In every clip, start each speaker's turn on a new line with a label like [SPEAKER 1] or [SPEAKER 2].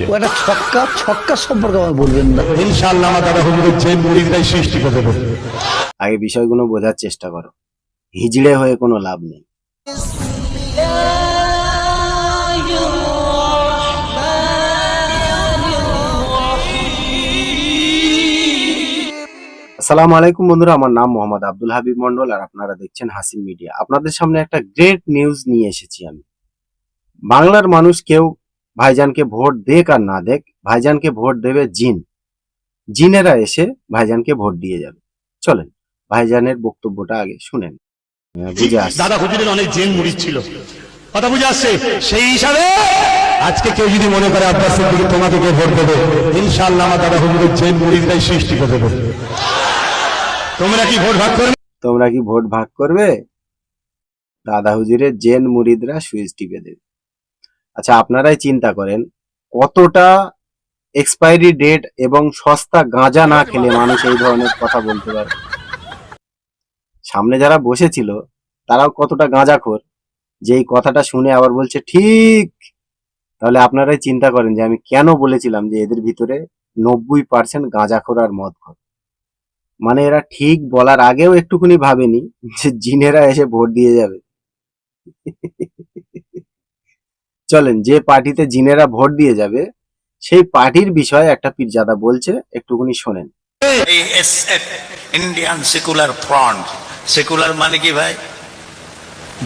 [SPEAKER 1] একটা ছক্কা ছক্কা সম্পর্কে আমার বলবেন না।
[SPEAKER 2] ইনশাআল্লাহ আমার দাদা হুজুরের যে মুরিদরাই সৃষ্টি করে দেবে।
[SPEAKER 3] আগে বিষয়গুলো বোঝার চেষ্টা করো। হিজড়ে হয়ে কোনো লাভ নেই। আসসালামু আলাইকুম বন্ধুরা, আমার নাম মোহাম্মদ আব্দুল হাবিব মন্ডল আর আপনারা দেখছেন হাসিম মিডিয়া। আপনাদের সামনে একটা গ্রেট নিউজ নিয়ে এসেছি আমি। বাংলার মানুষ কেউ ভাইজানকে ভোট দেখ আর না দেখ, ভাইজানকে ভোট দেবে জিনেরা এসে ভাইজানকে ভোট দিয়ে যাবে। চলেন ভাইজানের বক্তব্যটা আগে শুনেন, বুঝে আসছে।
[SPEAKER 2] দাদা হুজুরের অনেক জেন মুরিদ ছিল, কথা বুঝে আসছে। সেই হিসাবে আজকে কেউ যদি মনে করে আব্বাসের দিকে তোমাকে কে ভোট দেবে, ইনশাআল্লাহ আমার দাদা হুজুরের জেন মুরিদরাই সৃষ্টি করে দেবে। তোমরা কি ভোট ভাগ করবে?
[SPEAKER 3] তোমরা কি ভোট ভাগ করবে? দাদা হুজুরের জেন মুরিদরা সুইচ টিপে দেবে। আচ্ছা, আপনারাই চিন্তা করেন কতটা এক্সপায়ারি ডেট এবং সস্তা গাঁজা না খেলে মানুষ এই ধরনের কথা বলতে পারে। সামনে যারা বসেছিল তারাও কতটা গাঁজাখোর, যে এই কথাটা শুনে আবার বলছে ঠিক। তাহলে আপনারাই চিন্তা করেন যে আমি কেন বলেছিলাম যে এদের ভিতরে 90% গাঁজাখোর আর মদখোর। মানে এরা ঠিক বলার আগেও একটুখানি ভাবেনি যে জিনেরা এসে ভোট দিয়ে যাবে। চলেন, যে পার্টিতে জিনেরা ভোট দিয়ে যাবে সেই পার্টির বিষয়ে একটা পীরজাদা বলছে, একটুখানি শোনেন।
[SPEAKER 4] SF Indian secular front, secular মানে কি ভাই?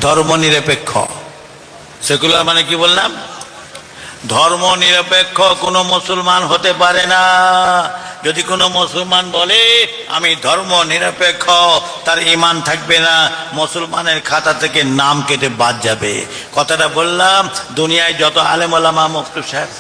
[SPEAKER 4] ধর্মনিরপেক্ষ। সেকুলার মানে কি বললাম? ধর্মনিরপেক্ষ কোনো মুসলমান হতে পারে না। যদি কোনো মুসলমান বলে আমি ধর্ম নিরপেক্ষ, তার ঈমান থাকবে না, মুসলমানের খাতা থেকে নাম কেটে বাদ যাবে। কথাটা বললাম। দুনিয়ায় যত আলেম ওলামা, মুফতি সাহেব,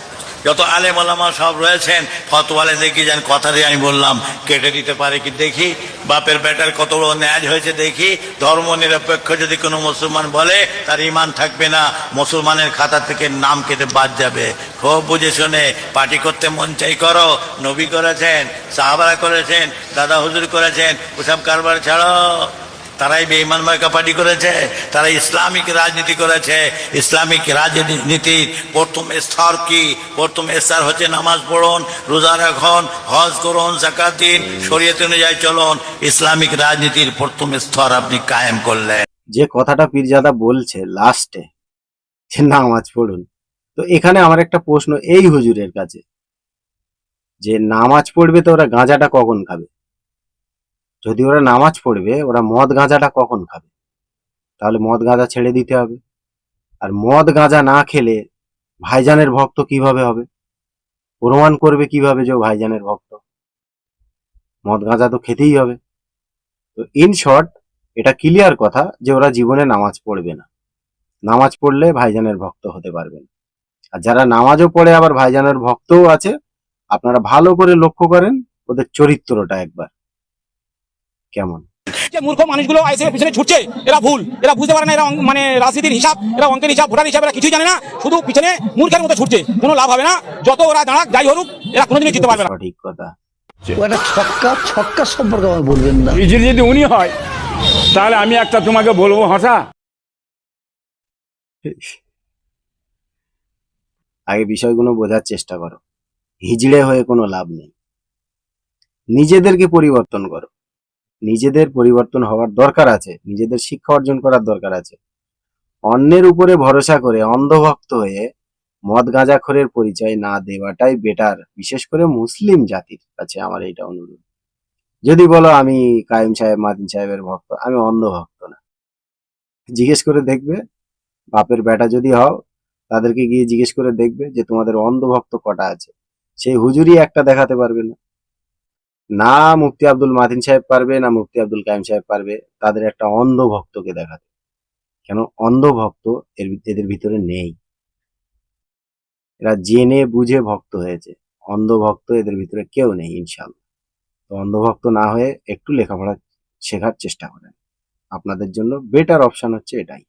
[SPEAKER 4] যত আলেম ওলামা সব রয়েছেন, ফতোয়ালে দেখি যান, কথা দিয়ে আমি বললাম কেটে দিতে পারে কি দেখি। বাপের বেটার কত বড় ন্যায় হয়েছে দেখি। ধর্ম নিরপেক্ষ যদি কোনো মুসলমান বলে তার ঈমান থাকবে না, মুসলমানের খাতা থেকে নাম কেটে বাদ যাবে। খুব বুঝে শুনে পার্টি করতে মন চাই করো। নবী করেছেন, সাহাবারা করেছেন, দাদা হুজুর করেছেন, ওসব কারবার ছাড়ো। তারাই বেঈমান মার্কা পার্টি করেছে, তারা ইসলামিক রাজনীতি করেছে। ইসলামিক রাজনীতির প্রথম স্তর কি? প্রথম স্তর হচ্ছে নামাজ পড়ুন, রোজা রাখুন, হজ করুন, যাকাত দিন, শরীয়ত অনুযায়ী চলুন। ইসলামিক রাজনীতির প্রথম স্তর আপনি কায়েম করলেন।
[SPEAKER 3] যে কথাটা পীরজাদা বলছে লাস্টে, যে নামাজ পড়ুন, তো এখানে আমার একটা প্রশ্ন এই হুজুরের কাছে, যে নামাজ পড়বে তো ওরা গাঁজাটা কখন খাবে? যদি ওরা নামাজ পড়বে, ওরা মদ গাঁজাটা কখন খাবে? তাহলে মদ গাঁজা ছেড়ে দিতে হবে। আর মদ গাঁজা না খেলে ভাইজানের ভক্ত কিভাবে হবে? প্রমাণ করবে কিভাবে যে ও ভাইজানের ভক্ত? মদ গাঁজা তো খেতেই হবে। তো ইন শর্ট, এটা ক্লিয়ার কথা যে ওরা জীবনে নামাজ পড়বে না। নামাজ পড়লে ভাইজানের ভক্ত হতে পারবে না। আর যারা নামাজও পড়ে আবার ভাইজানের ভক্তও আছে, আপনারা ভালো করে লক্ষ্য করেন ওদের চরিত্রটা একবার কেমন।
[SPEAKER 5] যে মূর্খ মানুষগুলো আইএসএফের পিছনে ছুটছে, এরা ভুল, এরা বুঝতে পারে না। এরা মানে রাজনীতির হিসাব, এরা অঙ্কের হিসাব, ভোটার হিসাব এরা কিছুই জানে না। শুধু পিছনে মূর্খের মতো ছুটছে, কোনো লাভ হবে না। যত ওরা দাঁড়াক যাই হরুক, এরা কোনোদিনই জিততে পারবে না।
[SPEAKER 3] সঠিক কথা।
[SPEAKER 1] একটা ছক্কা ছক্কা সম্পর্কে আমার বলবেন না।
[SPEAKER 6] যদি উনি হয় তাহলে আমি একটা তোমাকে বলবো হাসা।
[SPEAKER 3] আগে বিষয়গুলো বোঝার চেষ্টা করো। হিজড়ে হয়ে কোনো লাভ নেই। নিজেদেরকে পরিবর্তন করো। নিজেদের পরিবর্তন হওয়ার দরকার আছে, নিজেদের শিক্ষা অর্জন করার দরকার আছে। অন্যের উপরে ভরসা করে অন্ধভক্ত হয়ে মদ গাঁজাখোরের পরিচয় না দেওয়াটাই বেটার, বিশেষ করে মুসলিম জাতির কাছে আমার এইটা অনুরোধ। যদি বলো আমি কায়েম সাহেব, মাদিন সাহেবের ভক্ত, আমি অন্ধভক্ত না। জিজ্ঞেস করে দেখবে, বাপের বেটা যদি হও, তাদেরকে গিয়ে জিজ্ঞেস করে দেখবে যে তোমাদের অন্ধভক্ত কটা আছে। সেই হুজুরি একটা দেখাতে পারবে না। না মুফতি আব্দুল মাতিন সাহেব পারবে, না মুফতি আব্দুল কায়েম সাহেব পারবে তাদের একটা অন্ধ ভক্তকে দেখাতে। কেন অন্ধ ভক্ত এদের ভিতরে নেই। এরা জেনে বুঝে ভক্ত হয়েছে। অন্ধ ভক্ত এদের ভিতরে কেউ নেই ইনশাআল্লাহ। তো অন্ধ ভক্ত না হয়ে একটু লেখাপড়া শেখার চেষ্টা করেন। আপনাদের জন্য বেটার অপশন হচ্ছে এটাই।